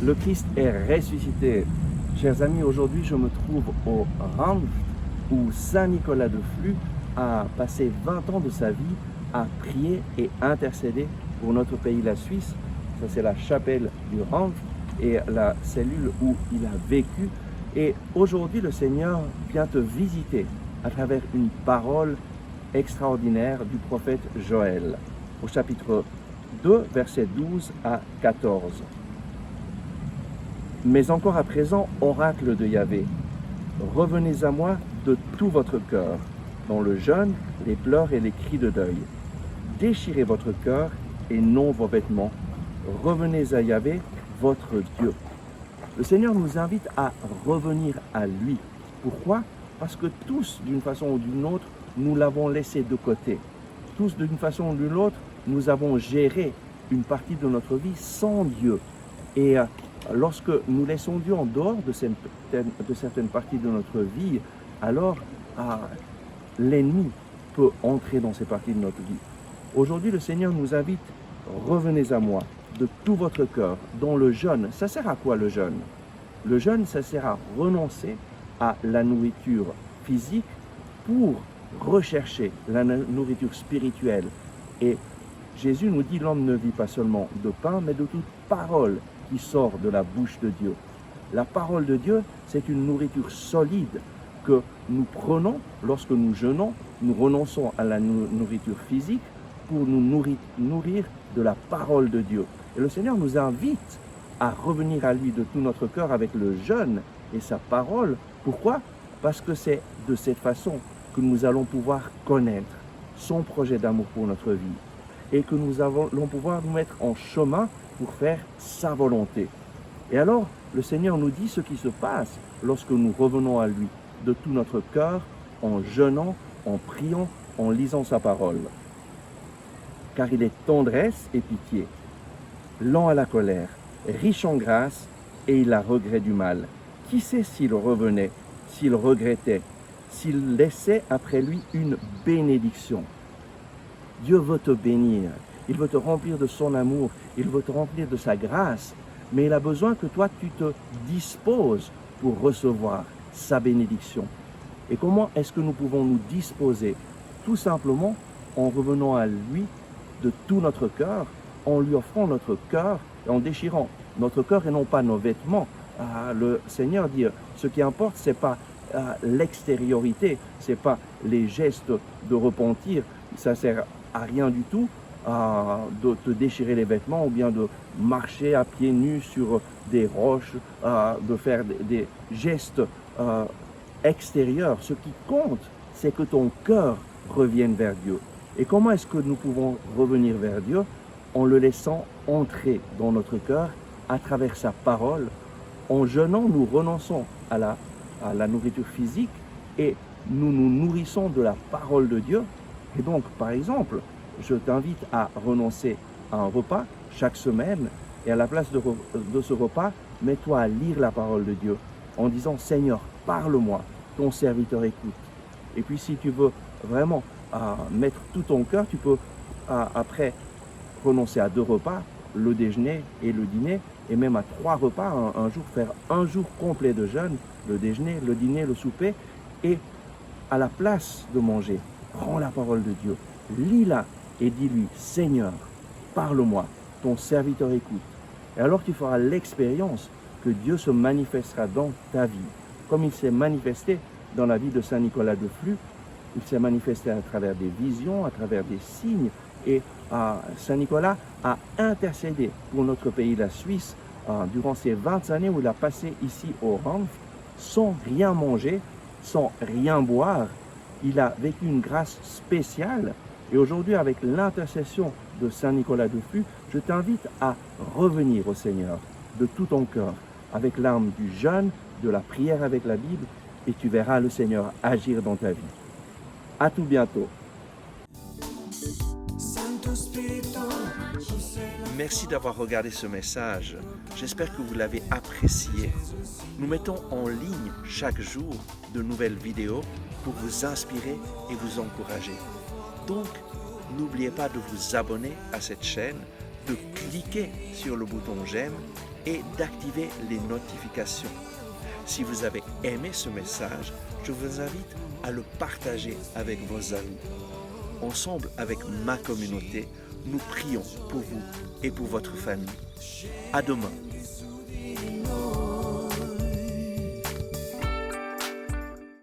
Le Christ est ressuscité. Chers amis, aujourd'hui je me trouve au Ranft où Saint Nicolas de Flux a passé 20 ans de sa vie à prier et intercéder pour notre pays, la Suisse. Ça c'est la chapelle du Ranft et la cellule où il a vécu. Et aujourd'hui le Seigneur vient te visiter à travers une parole extraordinaire du prophète Joël au chapitre 2, versets 12 à 14. Mais encore à présent, oracle de Yahvé, revenez à moi de tout votre cœur, dans le jeûne, les pleurs et les cris de deuil. Déchirez votre cœur et non vos vêtements. Revenez à Yahvé, votre Dieu. Le Seigneur nous invite à revenir à lui. Pourquoi? Parce que tous, d'une façon ou d'une autre, nous l'avons laissé de côté. Tous, d'une façon ou d'une autre, nous avons géré une partie de notre vie sans Dieu. Et lorsque nous laissons Dieu en dehors de certaines parties de notre vie, alors l'ennemi peut entrer dans ces parties de notre vie. Aujourd'hui, le Seigneur nous invite, revenez à moi de tout votre cœur, dans le jeûne. Ça sert à quoi le jeûne? Le jeûne, ça sert à renoncer à la nourriture physique pour rechercher la nourriture spirituelle. Et Jésus nous dit, l'homme ne vit pas seulement de pain, mais de toute parole qui sort de la bouche de Dieu. La parole de Dieu, c'est une nourriture solide que nous prenons lorsque nous jeûnons. Nous renonçons à la nourriture physique pour nous nourrir de la parole de Dieu. Et le Seigneur nous invite à revenir à lui de tout notre cœur avec le jeûne et sa parole. Pourquoi? Parce que c'est de cette façon que nous allons pouvoir connaître son projet d'amour pour notre vie et que nous allons pouvoir nous mettre en chemin pour faire sa volonté. Et alors, le Seigneur nous dit ce qui se passe lorsque nous revenons à lui de tout notre cœur, en jeûnant, en priant, en lisant sa parole. Car il est tendresse et pitié, lent à la colère, riche en grâce, et il a regret du mal. Qui sait s'il revenait, s'il regrettait, s'il laissait après lui une bénédiction? Dieu veut te bénir, il veut te remplir de son amour, il veut te remplir de sa grâce, mais il a besoin que toi tu te disposes pour recevoir sa bénédiction. Et comment est-ce que nous pouvons nous disposer? Tout simplement en revenant à lui de tout notre cœur, en lui offrant notre cœur et en déchirant notre cœur et non pas nos vêtements. Le Seigneur dit, ce qui importe, ce n'est pas l'extériorité, ce n'est pas les gestes de repentir, ça ne sert à rien du tout de te déchirer les vêtements ou bien de marcher à pieds nus sur des roches, de faire des gestes extérieurs. Ce qui compte, c'est que ton cœur revienne vers Dieu. Et comment est-ce que nous pouvons revenir vers Dieu? En le laissant entrer dans notre cœur à travers sa parole. En jeûnant, nous renonçons à la nourriture physique et nous nous nourrissons de la parole de Dieu. Et donc, par exemple, je t'invite à renoncer à un repas chaque semaine et à la place de ce repas, mets-toi à lire la parole de Dieu en disant « Seigneur, parle-moi, ton serviteur écoute ». Et puis si tu veux vraiment mettre tout ton cœur, tu peux après renoncer à 2 repas, le déjeuner et le dîner, et même à 3 repas un jour, faire un jour complet de jeûne, le déjeuner, le dîner, le souper, et à la place de manger, prends la parole de Dieu, lis-la et dis-lui, Seigneur, parle-moi, ton serviteur écoute. Et alors tu feras l'expérience que Dieu se manifestera dans ta vie, comme il s'est manifesté dans la vie de Saint Nicolas de Flux. Il s'est manifesté à travers des visions, à travers des signes, et Saint Nicolas a intercédé pour notre pays, la Suisse, durant ces 20 années où il a passé ici au Ranft, sans rien manger, sans rien boire. Il a vécu une grâce spéciale. Et aujourd'hui, avec l'intercession de Saint Nicolas de Flux, je t'invite à revenir au Seigneur de tout ton cœur, avec l'arme du jeûne, de la prière avec la Bible, et tu verras le Seigneur agir dans ta vie. À tout bientôt. Merci d'avoir regardé ce message. J'espère que vous l'avez apprécié. Nous mettons en ligne chaque jour de nouvelles vidéos pour vous inspirer et vous encourager. Donc, n'oubliez pas de vous abonner à cette chaîne de cliquer sur le bouton j'aime et d'activer les notifications. Si vous avez aimé ce message, je vous invite à le partager avec vos amis. Ensemble avec ma communauté, nous prions pour vous et pour votre famille. À demain.